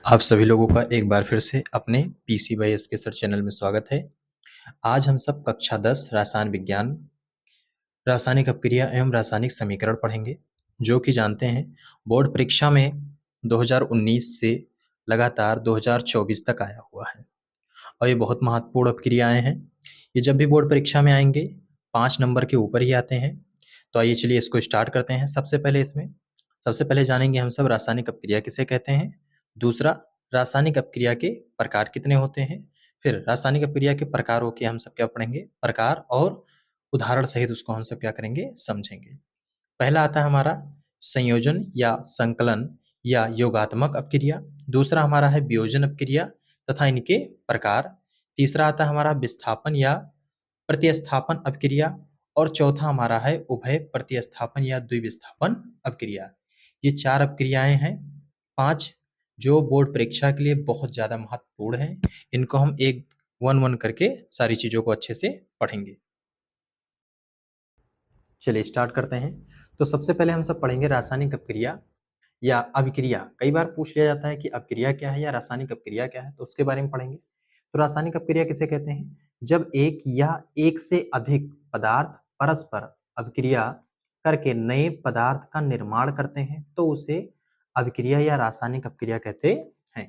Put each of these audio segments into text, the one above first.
आप सभी लोगों का एक बार फिर से अपने पीसी बाई एस के सर चैनल में स्वागत है। आज हम सब कक्षा 10 रसायन विज्ञान, रासायनिक अपक्रिया एवं रासायनिक समीकरण पढ़ेंगे, जो कि जानते हैं बोर्ड परीक्षा में 2019 से लगातार 2024 तक आया हुआ है और ये बहुत महत्वपूर्ण अपक्रियाएं हैं। ये जब भी बोर्ड परीक्षा में आएंगे 5 नंबर के ऊपर ही आते हैं। तो आइए चलिए इसको स्टार्ट करते हैं। सबसे पहले जानेंगे हम सब रासायनिक अपक्रिया किसे कहते हैं। दूसरा, रासायनिक अपक्रिया के प्रकार कितने होते हैं। फिर रासायनिक अपक्रिया के प्रकारों के हम सब क्या पढ़ेंगे, प्रकार, और उदाहरण सहित उसको हम सब क्या करेंगे, समझेंगे। पहला आता है हमारा संयोजन या संकलन या योगात्मक अपक्रिया। दूसरा हमारा है वियोजन अपक्रिया तथा इनके प्रकार। तीसरा आता है हमारा विस्थापन या प्रतिस्थापन अपक्रिया। और चौथा हमारा है उभय प्रतिस्थापन या द्विविस्थापन अपक्रिया। ये 4 अपक्रियाएं हैं, 5, जो बोर्ड परीक्षा के लिए बहुत ज़्यादा महत्वपूर्ण हैं। इनको हम एक वन करके सारी चीज़ों को अच्छे से पढ़ेंगे। चलिए स्टार्ट करते हैं। तो सबसे पहले हम सब पढ़ेंगे रासायनिक अपक्रिया या अभिक्रिया। कई बार पूछ लिया जाता है कि अपक्रिया क्या है या रासायनिक अपक्रिया क्या है, तो उसके बारे में पढ़ेंगे। तो रासायनिक अपक्रिया किसे कहते हैं? जब एक या एक से अधिक पदार्थ परस्पर अभिक्रिया करके नए पदार्थ का निर्माण करते हैं तो उसे अभिक्रिया या रासायनिक अपक्रिया कहते हैं।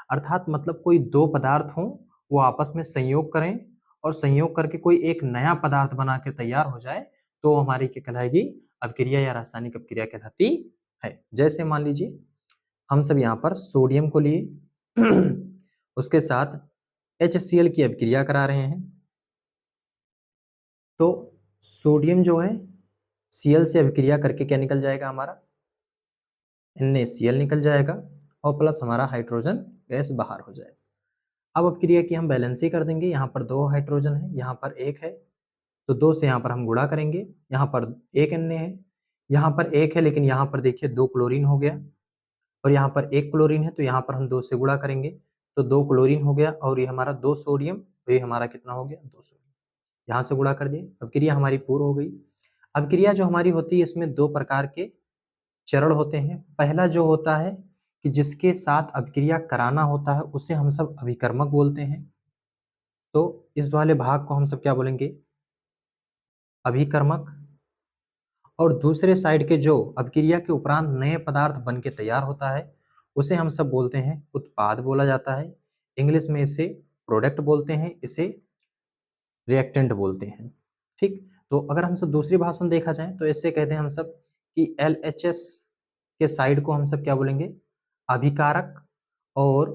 अर्थात मतलब कोई दो पदार्थ हों, वो आपस में संयोग करें और संयोग करके कोई एक नया पदार्थ बना के तैयार हो जाए तो हमारी क्या कहलाएगी, अपक्रिया या रासायनिक अपक्रिया कहलाती है। जैसे मान लीजिए हम सब यहाँ पर सोडियम को लिए उसके साथ HCl की अभिक्रिया करा रहे हैं। तो सोडियम जो है Cl से अभिक्रिया करके क्या निकल जाएगा, हमारा NaCl निकल जाएगा और प्लस हमारा हाइड्रोजन गैस बाहर हो जाएगा। अब अपक्रिया की हम बैलेंस कर देंगे। यहाँ पर 2 हाइड्रोजन है, यहाँ पर 1 है, तो 2 से यहाँ पर हम गुणा करेंगे। यहाँ पर 1 Na है, यहाँ पर 1 है, लेकिन यहाँ पर देखिए 2 क्लोरीन हो गया और यहाँ पर 1 क्लोरीन है, तो यहाँ पर हम 2 से गुणा करेंगे तो 2 क्लोरीन हो गया और ये हमारा 2 सोडियम, तो ये हमारा कितना हो गया, 2 सोडियम। यहाँ से गुणा कर दिए, अपक्रिया हमारी पूर्ण हो गई। अपक्रिया जो हमारी होती है इसमें 2 प्रकार के चरण होते हैं। पहला जो होता है कि जिसके साथ अपक्रिया कराना होता है उसे हम सब अभिकर्मक बोलते हैं। तो इस वाले भाग को हम सब क्या बोलेंगे, अभिकर्मक। और दूसरे साइड के जो अपक्रिया के उपरांत नए पदार्थ बन के तैयार होता है उसे हम सब बोलते हैं उत्पाद बोला जाता है। इंग्लिश में इसे प्रोडक्ट बोलते हैं, इसे रिएक्टेंट बोलते हैं। ठीक, तो अगर हम सब दूसरी भाषा में देखा जाए तो इससे कहते हैं हम सब कि LHS के साइड को हम सब क्या बोलेंगे, अभिकारक, और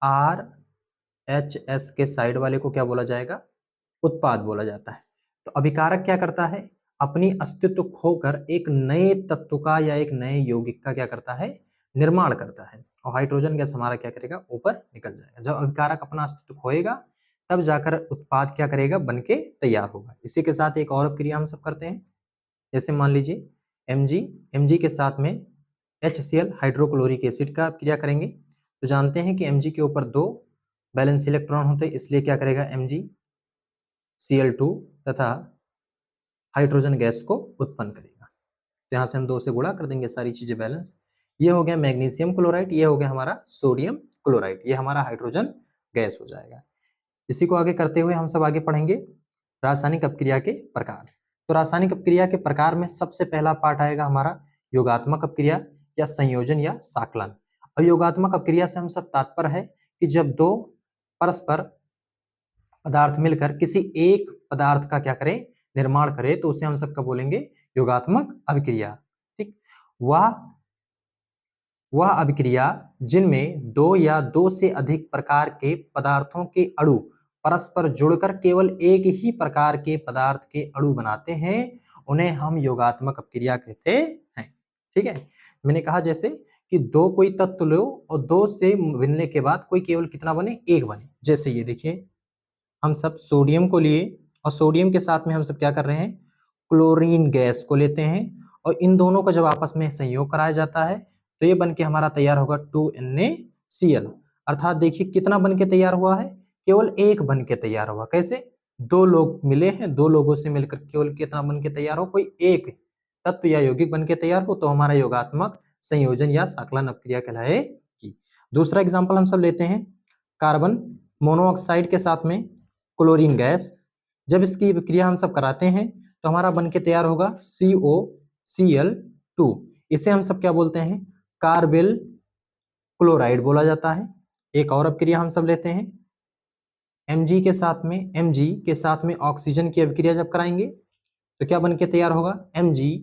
RHS के साइड वाले को क्या बोला जाएगा, उत्पाद बोला जाता है। तो अभिकारक क्या करता है, अपनी अस्तित्व खोकर एक नए तत्व का या एक नए यौगिक का क्या करता है, निर्माण करता है। और हाइड्रोजन गैस हमारा क्या करेगा, ऊपर निकल जाएगा। जब अभिकारक अपना अस्तित्व खोएगा तब जाकर उत्पाद क्या करेगा, बन के तैयार होगा। इसी के साथ एक और अपक्रिया हम सब करते हैं। जैसे मान लीजिए Mg के साथ में HCl हाइड्रोक्लोरिक एसिड का अपक्रिया करेंगे। तो जानते हैं कि Mg के ऊपर 2 बैलेंस इलेक्ट्रॉन होते हैं, इसलिए क्या करेगा, MgCl2 तथा हाइड्रोजन गैस को उत्पन्न करेगा। तो यहाँ से हम 2 से गुणा कर देंगे, सारी चीजें बैलेंस। ये हो गया मैग्नीशियम क्लोराइड, ये हो गया हमारा सोडियम क्लोराइड, ये हमारा हाइड्रोजन गैस हो जाएगा। इसी को आगे करते हुए हम सब आगे पढ़ेंगे रासायनिक अपक्रिया के प्रकार। तो रासायनिक अपक्रिया के प्रकार में सबसे पहला पार्ट आएगा हमारा योगात्मक अपक्रिया या संयोजन या साकलन। और योगात्मक अपक्रिया से हम सब तात्पर्य है कि जब 2 परस्पर पदार्थ मिलकर किसी एक पदार्थ का क्या करें, निर्माण करे, तो उसे हम सबका बोलेंगे योगात्मक अभिक्रिया। ठीक, वह अभिक्रिया जिनमें 2 या 2 से अधिक प्रकार के पदार्थों के अणु परस्पर जुड़कर केवल एक ही प्रकार के पदार्थ के अणु बनाते हैं उन्हें हम योगात्मक अपक्रिया कहते हैं। ठीक है, मैंने कहा जैसे कि 2 कोई तत्व लो और 2 से मिलने के बाद कोई केवल कितना बने, 1 बने। जैसे ये देखिए हम सब सोडियम को लिए और सोडियम के साथ में हम सब क्या कर रहे हैं, क्लोरीन गैस को लेते हैं और इन दोनों का जब आपस में संयोग कराया जाता है तो ये बन के हमारा तैयार होगा 2NaCl। अर्थात देखिए कितना बन के तैयार हुआ है, केवल 1 बन के तैयार हुआ। कैसे, 2 लोग मिले हैं, 2 लोगों से मिलकर केवल कितना बन के तैयार हो, कोई एक तत्व या यौगिक बन के तैयार हो, तो हमारा योगात्मक संयोजन या संकलन अपक्रिया कहलाएगी। की। दूसरा एग्जाम्पल हम सब लेते हैं कार्बन मोनोऑक्साइड के साथ में क्लोरीन गैस। जब इसकी क्रिया हम सब कराते हैं तो हमारा बन के तैयार होगा COCl2। इसे हम सब क्या बोलते हैं, कार्बिल क्लोराइड बोला जाता है। एक और अभिक्रिया हम सब लेते हैं Mg के साथ में ऑक्सीजन की अभिक्रिया जब कराएंगे तो क्या बन के तैयार होगा, MgO।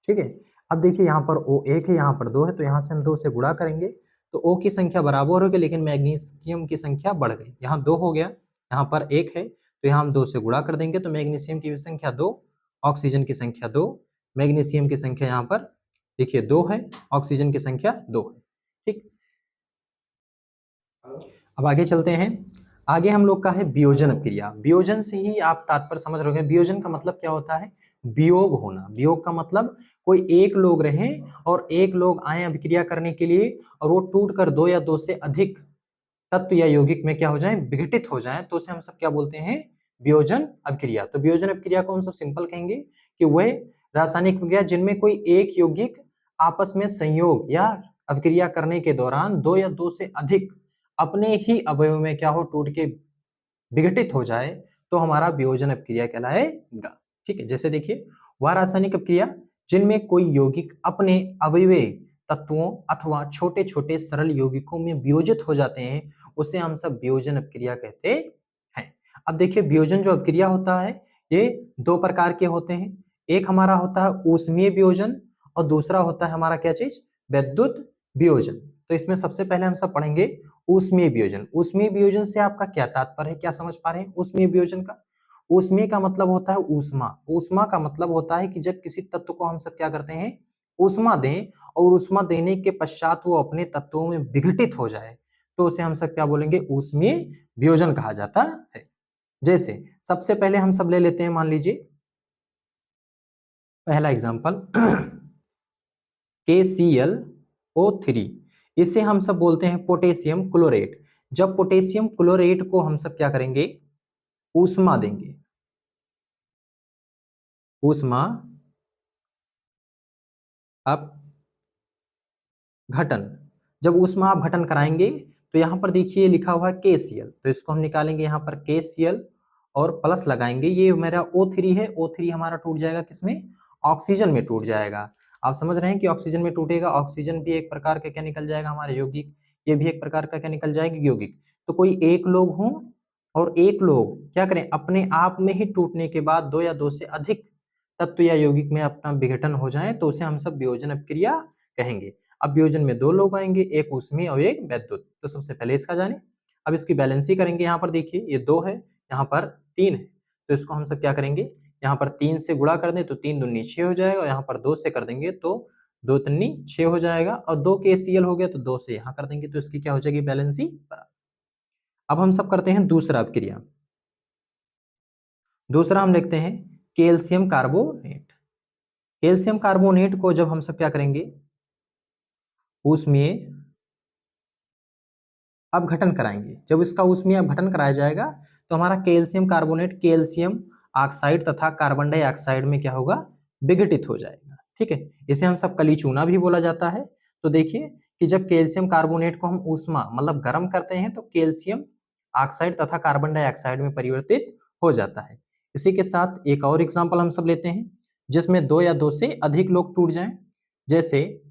ठीक है, अब देखिए यहाँ पर O एक है, यहाँ पर दो है, तो यहाँ से हम दो से गुणा करेंगे तो O की संख्या बराबर होगी, लेकिन मैग्नीशियम की संख्या बढ़ गई। यहाँ दो हो गया, यहाँ पर एक है, तो यहाँ हम दो से गुणा कर देंगे तो मैग्नीशियम की संख्या दो, ऑक्सीजन की संख्या दो, मैग्नीशियम की संख्या यहाँ पर देखिए दो है, ऑक्सीजन की संख्या दो है। ठीक, अब आगे चलते हैं। आगे हम लोग का है वियोजन अभिक्रिया। वियोजन से ही आप तात्पर्य समझ रहे होंगे। वियोजन का मतलब क्या होता है, वियोग होना। वियोग का मतलब कोई एक लोग रहे और एक लोग आए अभिक्रिया करने के लिए और वो टूट कर दो या दो से अधिक तत्व या यौगिक में क्या हो जाए, विघटित हो जाए, तो उसे हम सब क्या बोलते हैं, वियोजन अभिक्रिया। तो वियोजन अभिक्रिया को हम सब सिंपल कहेंगे कि वह रासायनिक प्रक्रिया जिनमें कोई एक यौगिक आपस में संयोग या अभिक्रिया करने के दौरान दो या दो से अधिक अपने ही अवयव में क्या हो, टूट के विघटित हो जाए, तो हमारा वियोजन अभिक्रिया कहलाएगा। ठीक है, जैसे देखिए वह रासायनिक अभिक्रिया जिनमें कोई यौगिक अपने अवयवी तत्वों अथवा छोटे छोटे सरल यौगिकों में वियोजित हो जाते हैं, उसे हम सब वियोजन अभिक्रिया कहते हैं। अब देखिए वियोजन जो अभिक्रिया होता है ये दो प्रकार के होते हैं। एक हमारा होता है ऊष्मीय वियोजन और दूसरा होता है हमारा क्या चीज, विद्युत वियोजन। तो इसमें सबसे पहले हम सब पढ़ेंगे ऊष्मीय वियोजन। ऊष्मीय वियोजन से आपका क्या तात्पर्य है, क्या समझ पा रहे हैं ऊष्मीय वियोजन का? ऊष्मीय का मतलब होता है ऊष्मा। ऊष्मा का मतलब होता है कि जब किसी तत्व को हम सब क्या करते हैं, ऊष्मा दें, और ऊष्मा देने के पश्चात वो अपने तत्वों में विघटित हो जाए, तो उसे हम सब क्या बोलेंगे, ऊष्मीय वियोजन कहा जाता है। जैसे सबसे पहले हम सब ले लेते हैं, मान लीजिए पहला एग्जांपल KClO3, इसे हम सब बोलते हैं पोटेशियम क्लोरेट। जब पोटेशियम क्लोरेट को हम सब क्या करेंगे, ऊष्मा देंगे, ऊष्मा अपघटन। जब ऊष्मा अपघटन कराएंगे तो यहाँ पर देखिए लिखा हुआ है KCl, तो इसको हम निकालेंगे यहाँ पर KCl और प्लस लगाएंगे। ये मेरा O3 है, O3 हमारा टूट जाएगा किसमें, ऑक्सीजन में टूट जाएगा। आप समझ रहे हैं कि ऑक्सीजन में टूटेगा, ऑक्सीजन भी एक प्रकार का क्या निकल जाएगा हमारे यौगिक, ये भी एक प्रकार का क्या निकल जाएगा, यौगिक। तो कोई एक लोग हो और एक लोग क्या करें, अपने आप में ही टूटने के बाद दो या दो से अधिक तत्व या यौगिक में अपना विघटन हो जाए, तो उसे हम सब वियोजन अभिक्रिया कहेंगे। अब वियोजन में दो लोग आएंगे, एक ऊष्मीय और एक वैद्युत। तो सबसे पहले इसका जाने। अब इसकी बैलेंस ही करेंगे। यहाँ पर देखिए ये दो है, यहाँ पर तीन है, तो इसको हम सब क्या करेंगे, यहाँ पर तीन से गुणा कर दें तो तीन दूनी छह हो जाएगा, और यहाँ पर दो से कर देंगे तो दो तिन्नी छह हो जाएगा, और दो KCl हो गया तो दो से यहाँ कर देंगे, तो इसकी क्या हो जाएगी, बैलेंस ही बराबर। अब हम सब करते हैं दूसरा अभिक्रिया। दूसरा हम लिखते हैं कैल्शियम कार्बोनेट। कैल्शियम कार्बोनेट को जब हम सब क्या करेंगे, ऊष्मीय अपघटन कराएंगे। जब इसका ऊष्मीय अपघटन कराया जाएगा तो हमारा कैल्शियम कार्बोनेट कैल्शियम ऑक्साइड तथा कार्बन डाइऑक्साइड में क्या होगा, विघटित हो जाएगा। ठीक है, इसे हम सब कली चूना भी बोला जाता है। तो देखिए कि जब कैल्शियम कार्बोनेट को हम ऊष्मा मतलब गर्म करते हैं तो कैल्शियम ऑक्साइड तथा कार्बन डाइऑक्साइड में परिवर्तित हो जाता है। इसी के साथ एक और एग्जाम्पल हम सब लेते हैं जिसमें दो या दो से अधिक लोग टूट जाएं। जैसे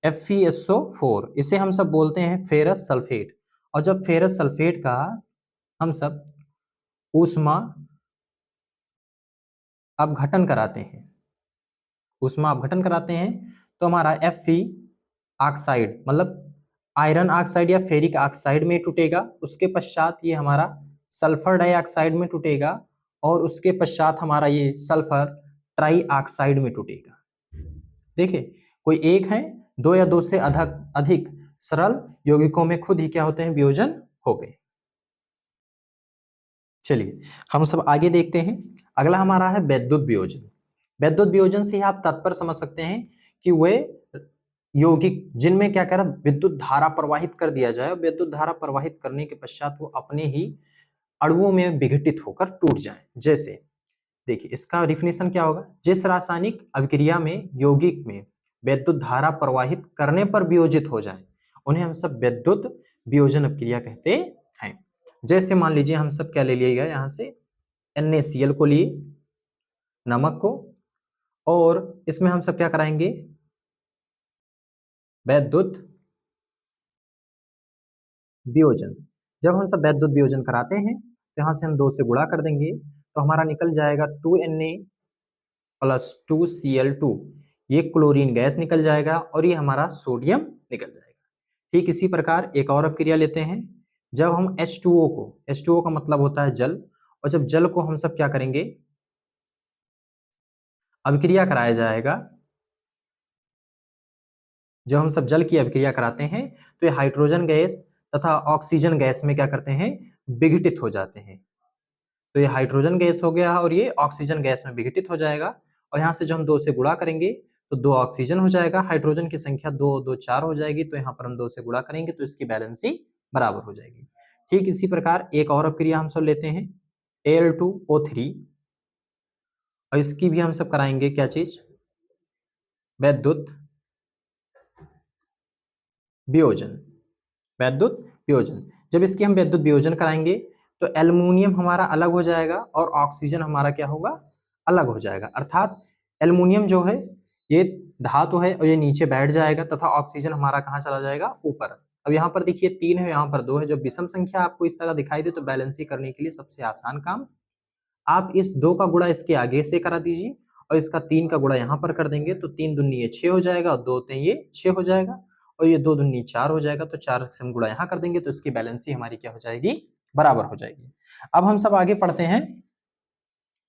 FeSO4, इसे हम सब बोलते हैं फेरस सल्फेट। और जब फेरस सल्फेट का हम सब ऊष्मा अपघटन कराते हैं, ऊष्मा अपघटन कराते हैं, तो हमारा Fe ऑक्साइड मतलब आयरन ऑक्साइड या फेरिक ऑक्साइड में टूटेगा। उसके पश्चात ये हमारा सल्फर डाइऑक्साइड में टूटेगा, और उसके पश्चात हमारा ये सल्फर ट्राई ऑक्साइड में टूटेगा। देखिए कोई एक है, दो या दो से अधिक सरल यौगिकों में खुद ही क्या होते हैं, वियोजन हो गए। चलिए हम सब आगे देखते हैं। अगला हमारा है वैद्युत वियोजन। वैद्युत वियोजन से ही आप तात्पर्य समझ सकते हैं कि वे यौगिक जिनमें क्या कह रहा, विद्युत धारा प्रवाहित कर दिया जाए, और विद्युत धारा प्रवाहित करने के पश्चात वो अपने ही अणुओं में विघटित होकर टूट जाए। जैसे देखिए इसका डिफिनेशन क्या होगा, जिस रासायनिक अभिक्रिया में यौगिक में वैद्युत धारा प्रवाहित करने पर वियोजित हो जाए, उन्हें हम सब वैद्युत वियोजन अपक्रिया कहते हैं। जैसे मान लीजिए हम सब क्या ले लिएगा यहाँ से, NaCl को लिए, नमक को, और इसमें हम सब क्या कराएंगे, वैद्युत वियोजन। जब हम सब वैद्युत वियोजन कराते हैं तो यहाँ से हम 2 से गुणा कर देंगे, तो हमारा निकल जाएगा 2Na प्लस 2Cl2, ये क्लोरीन गैस निकल जाएगा और ये हमारा सोडियम निकल जाएगा। ठीक इसी प्रकार एक और अपक्रिया लेते हैं। जब हम H2O को, H2O का मतलब होता है जल, और जब जल को हम सब क्या करेंगे, अभिक्रिया कराया जाएगा, जब हम सब जल की अभिक्रिया कराते हैं तो ये हाइड्रोजन गैस तथा ऑक्सीजन गैस में क्या करते हैं, विघटित हो जाते हैं। तो ये हाइड्रोजन गैस हो गया और ये ऑक्सीजन गैस में विघटित हो जाएगा, और यहाँ से जब हम 2 से गुणा करेंगे तो 2 ऑक्सीजन हो जाएगा, हाइड्रोजन की संख्या 2 2 4 हो जाएगी, तो यहाँ पर हम 2 से गुणा करेंगे तो इसकी बैलेंसी बराबर हो जाएगी। ठीक इसी प्रकार एक और अपक्रिया हम सब लेते हैं, Al2O3, और इसकी भी हम सब कराएंगे क्या चीज, वैद्युत वियोजन। वैद्युत वियोजन, जब इसकी हम वैद्युत वियोजन कराएंगे तो एल्युमिनियम हमारा अलग हो जाएगा और ऑक्सीजन हमारा क्या होगा, अलग हो जाएगा। अर्थात एल्युमिनियम जो है ये धातु है और ये नीचे बैठ जाएगा, तथा ऑक्सीजन हमारा कहाँ चला जाएगा, ऊपर। अब यहाँ पर देखिए 3 है, यहाँ पर 2 है। जब विषम संख्या आपको इस तरह दिखाई दे तो बैलेंसिंग करने के लिए सबसे आसान काम, आप इस 2 का गुणा इसके आगे से करा दीजिए और इसका 3 का गुणा यहाँ पर कर देंगे, तो 3 दूनी ये 6 हो जाएगा और 2 3 ये 6 हो जाएगा, और ये 2 दूनी 4 हो जाएगा, तो 4 से हम गुणा यहाँ कर देंगे तो इसकी बैलेंसी हमारी क्या हो जाएगी, बराबर हो जाएगी। अब हम सब आगे पढ़ते हैं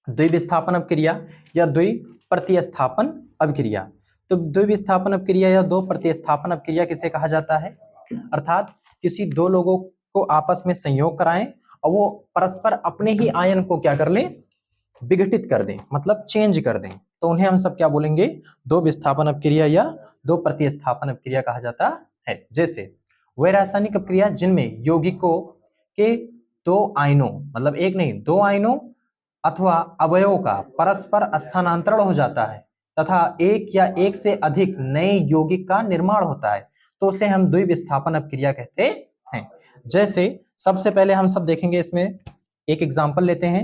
द्विविस्थापन अपक्रिया या द्विप्रतिस्थापन अपक्रिया। तो द्विविस्थापन अपक्रिया या 2 प्रतिस्थापन अपक्रिया किसे कहा जाता है, अर्थात किसी 2 लोगों को आपस में संयोग कराएं और वो परस्पर अपने ही आयन को क्या कर लें, विघटित कर दें, मतलब चेंज कर दें, तो उन्हें हम सब क्या बोलेंगे, 2 विस्थापन अपक्रिया या 2 प्रतिस्थापन अपक्रिया कहा जाता है। जैसे वे रासायनिक अपक्रिया जिनमें यौगिकों के 2 आयनों, मतलब एक नहीं 2 आयनों अथवा अवयवों का परस्पर स्थानांतरण हो जाता है तथा एक या एक से अधिक नए यौगिक का निर्माण होता है, तो उसे हम द्विविस्थापन अपक्रिया कहते हैं। जैसे सबसे पहले हम सब देखेंगे, इसमें एक एग्जांपल लेते हैं,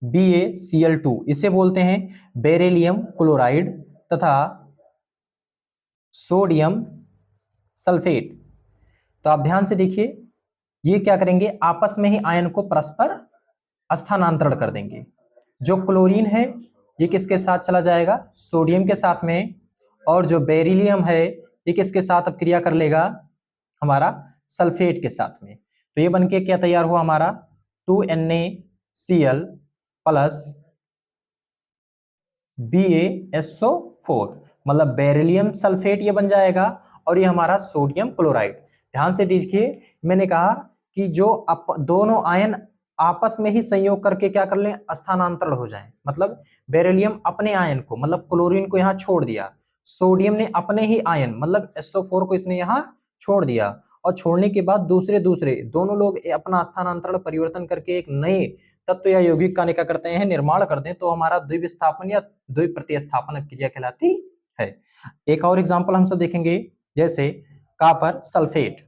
BaCl2, इसे बोलते हैं बेरिलियम क्लोराइड तथा सोडियम सल्फेट। तो आप ध्यान से देखिए, ये क्या करेंगे, आपस में ही आयन को परस्पर स्थानांतरण कर देंगे। जो क्लोरीन है ये किसके साथ चला जाएगा, सोडियम के साथ में, और जो बेरिलियम है ये किसके साथ अपक्रिया कर लेगा, हमारा सल्फेट के साथ में। तो ये बनके क्या तैयार हुआ हमारा, 2NaCl प्लस BaSO4, मतलब बेरिलियम सल्फेट ये बन जाएगा, और ये हमारा सोडियम क्लोराइड। ध्यान से देखिए, मैंने कहा कि जो दोनों आयन आपस में ही संयोग करके क्या कर लें, स्थानांतरण हो जाएं, मतलब बेरिलियम अपने आयन को, मतलब क्लोरीन को यहाँ छोड़ दिया, सोडियम ने अपने ही आयन मतलब SO4 को इसने यहाँ छोड़ दिया, और छोड़ने के बाद दूसरे दूसरे दोनों लोग अपना स्थानांतरण परिवर्तन करके एक नए तत्व या यौगिक का क्या करते हैं, निर्माण करते हैं, तो हमारा द्विविस्थापन या द्विप्रतिस्थापन अपक्रिया कहलाती है। एक और एग्जांपल हम सब देखेंगे, जैसे कॉपर सल्फेट,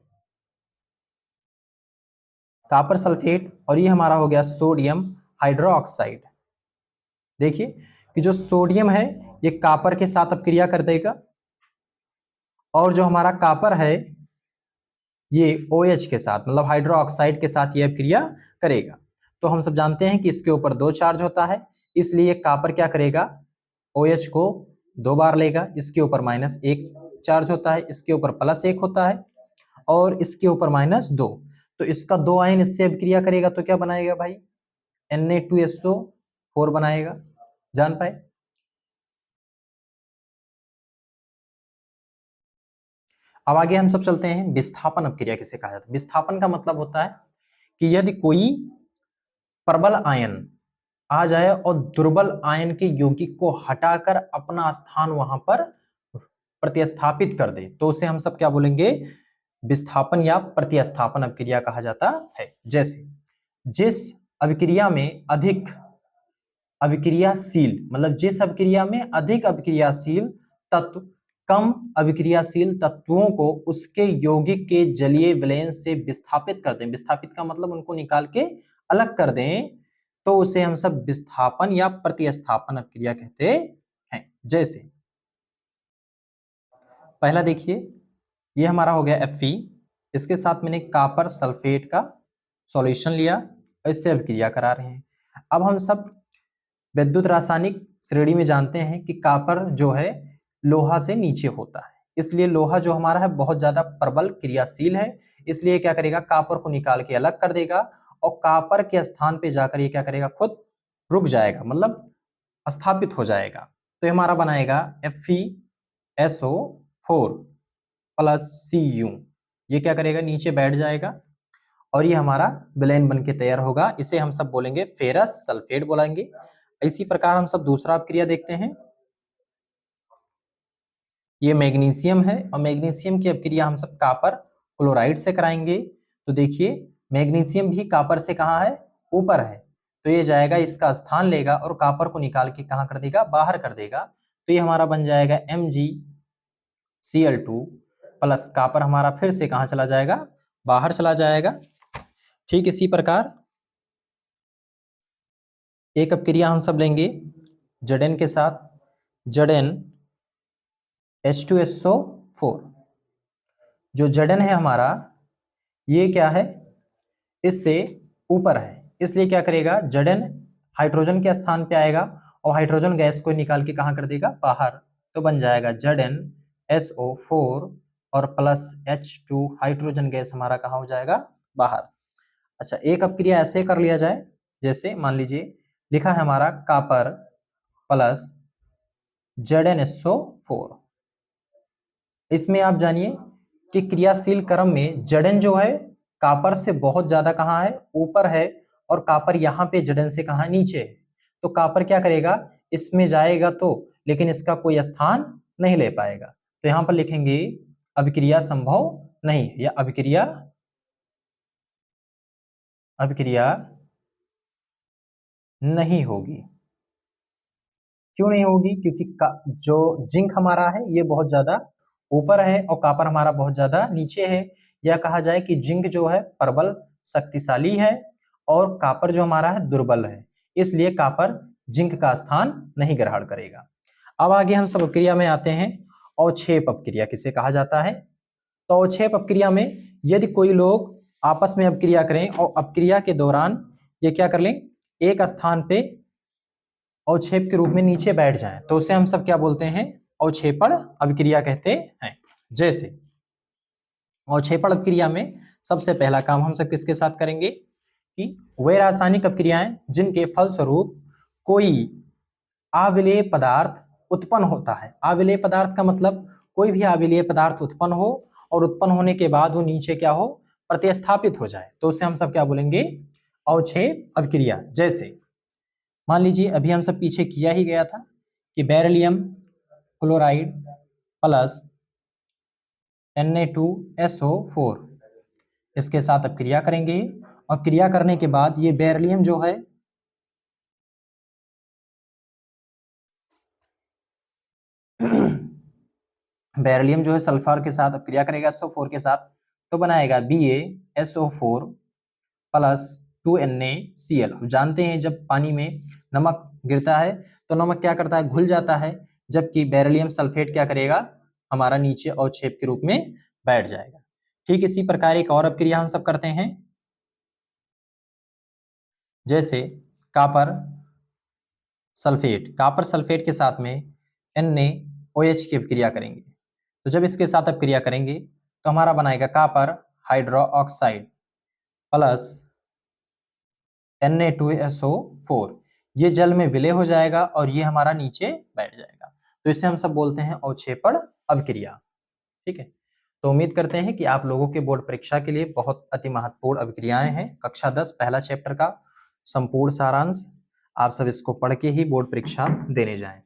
कॉपर सल्फेट, और ये हमारा हो गया सोडियम हाइड्रोक्साइड। देखिए कि जो सोडियम है ये कॉपर के साथ अपक्रिया कर देगा, और जो हमारा कॉपर है ये OH के साथ, मतलब हाइड्रोक्साइड के साथ ये अपक्रिया करेगा। तो हम सब जानते हैं कि इसके ऊपर 2 चार्ज होता है, इसलिए कॉपर क्या करेगा, OH को 2 बार लेगा, इसके ऊपर -1 चार्ज होता है, इसके ऊपर +1 होता है, और इसके ऊपर -2, तो इसका 2 आयन इससे अपक्रिया करेगा तो क्या बनाएगा भाई, Na2SO4 बनाएगा। जान पाए। अब आगे हम सब चलते हैं, विस्थापन अपक्रिया किसे कहा जाता है। विस्थापन का मतलब होता है कि यदि कोई प्रबल आयन आ जाए और दुर्बल आयन के यौगिक को हटाकर अपना स्थान वहां पर प्रतिस्थापित कर दे, तो उसे हम सब क्या बोलेंगे, विस्थापन या प्रतिस्थापन अपक्रिया कहा जाता है। जैसे जिस अभिक्रिया में अभिक्रियाशील मतलब जिस अभिक्रिया में अधिक अभिक्रियाशील तत्व कम अभिक्रियाशील तत्वों को उसके यौगिक के जलीय विलयन से विस्थापित कर दें। विस्थापित का मतलब उनको निकाल के अलग कर दें, तो उसे हम सब विस्थापन या प्रतिस्थापन अभिक्रिया कहते हैं। जैसे पहला देखिए, ये हमारा हो गया Fe, इसके साथ मैंने कॉपर सल्फेट का सॉल्यूशन लिया और इससे अभिक्रिया करा रहे हैं। अब हम सब विद्युत रासायनिक श्रेणी में जानते हैं कि कॉपर जो है लोहा से नीचे होता है, इसलिए लोहा जो हमारा है बहुत ज्यादा प्रबल क्रियाशील है, इसलिए क्या करेगा, कॉपर को निकाल के अलग कर देगा और कॉपर के स्थान पे जाकर ये क्या करेगा, खुद रुक जाएगा, मतलब स्थापित हो जाएगा। तो ये हमारा बनाएगा FeSO4 प्लस Cu, ये क्या करेगा, नीचे बैठ जाएगा और ये हमारा विलयन बन के तैयार होगा। इसे हम सब बोलेंगे फेरस सल्फेट बोलेंगे। इसी प्रकार हम सब दूसरा अपक्रिया देखते हैं, ये मैग्नीशियम है और मैग्नीशियम की अपक्रिया हम सब कॉपर क्लोराइड से कराएंगे। तो देखिए मैग्नीशियम भी कॉपर से कहाँ है, ऊपर है, तो ये जाएगा इसका स्थान लेगा और कॉपर को निकाल के कहाँ कर देगा, बाहर कर देगा। तो ये हमारा बन जाएगा MgCl2 प्लस कॉपर हमारा फिर से कहाँ चला जाएगा, बाहर चला जाएगा। ठीक इसी प्रकार एक अपक्रिया हम सब लेंगे Zn के साथ, ZnH2SO4। जो Zn है हमारा ये क्या है, इससे ऊपर है, इसलिए क्या करेगा, Zn हाइड्रोजन के स्थान पे आएगा और हाइड्रोजन गैस को निकाल के कहाँ कर देगा, बाहर। तो बन जाएगा ZnSO4 और प्लस H2 हाइड्रोजन गैस हमारा कहाँ हो जाएगा, बाहर। अच्छा एक अपक्रिया ऐसे कर लिया जाए, जैसे मान लीजिए लिखा है हमारा कॉपर प्लस ZnSO4। इसमें आप जानिए कि क्रियाशील क्रम में Zn जो है कॉपर से बहुत ज्यादा कहाँ है, ऊपर है, और कॉपर यहाँ पे Zn से कहाँ नीचे है। तो कॉपर क्या करेगा, इसमें जाएगा तो, लेकिन इसका कोई स्थान नहीं ले पाएगा। तो यहाँ पर लिखेंगे अभिक्रिया संभव नहीं है या अभिक्रिया नहीं होगी। क्यों नहीं होगी, क्योंकि जो जिंक हमारा है ये बहुत ज्यादा ऊपर है और कॉपर हमारा बहुत ज्यादा नीचे है। यह कहा जाए कि जिंक जो है प्रबल शक्तिशाली है और कॉपर जो हमारा है दुर्बल है, इसलिए कॉपर जिंक का स्थान नहीं ग्रहण करेगा। अब आगे हम सब अपक्रिया में आते हैं, अवक्षेप अपक्रिया किसे कहा जाता है। तो अवक्षेप अपक्रिया में यदि कोई लोग आपस में अपक्रिया करें और अपक्रिया के दौरान ये क्या कर लें, एक स्थान पे अवक्षेप के रूप में नीचे बैठ जाएं, तो उसे हम सब क्या बोलते हैं, अवक्षेपण अभिक्रिया कहते हैं। जैसे अवक्षेपण अभिक्रिया में सबसे पहला काम हम सब किसके साथ करेंगे कि वे रासायनिक अपक्रियाएं जिनके फलस्वरूप कोई अविलेय पदार्थ उत्पन्न होता है। अविलेय पदार्थ का मतलब कोई भी अविलेय पदार्थ उत्पन्न हो और उत्पन्न होने के बाद वो नीचे क्या हो, प्रतिस्थापित हो जाए, तो उसे हम सब क्या बोलेंगे, अवक्षेप अभिक्रिया। जैसे मान लीजिए अभी हम सब पीछे किया ही गया था कि बेरिलियम क्लोराइड प्लस Na2SO4 इसके साथ अब क्रिया करेंगे और क्रिया करने के बाद ये बेरिलियम जो है बेरिलियम जो है सल्फर के साथ अब क्रिया करेगा SO4 के साथ, तो बनाएगा BaSO4 प्लस 2NaCl। जानते हैं जब पानी में नमक गिरता है तो नमक क्या करता है, घुल जाता है, जबकि बेरिलियम सल्फेट क्या करेगा, हमारा नीचे अवक्षेप के रूप में बैठ जाएगा। ठीक इसी प्रकार एक और अपक्रिया हम सब करते हैं, जैसे कॉपर सल्फेट के साथ में NaOH की अपक्रिया करेंगे। तो जब इसके साथ अपक्रिया करेंगे तो हमारा बनाएगा कॉपर हाइड्रोक्साइड प्लस Na2SO4। ये जल में विलय हो जाएगा और ये हमारा नीचे बैठ जाएगा, तो इसे हम सब बोलते हैं अवक्षेपण अभिक्रिया। ठीक है, तो उम्मीद करते हैं कि आप लोगों के बोर्ड परीक्षा के लिए बहुत अति महत्वपूर्ण अभिक्रियाएं हैं। कक्षा 10 पहला चैप्टर का संपूर्ण सारांश, आप सब इसको पढ़ के ही बोर्ड परीक्षा देने जाएं।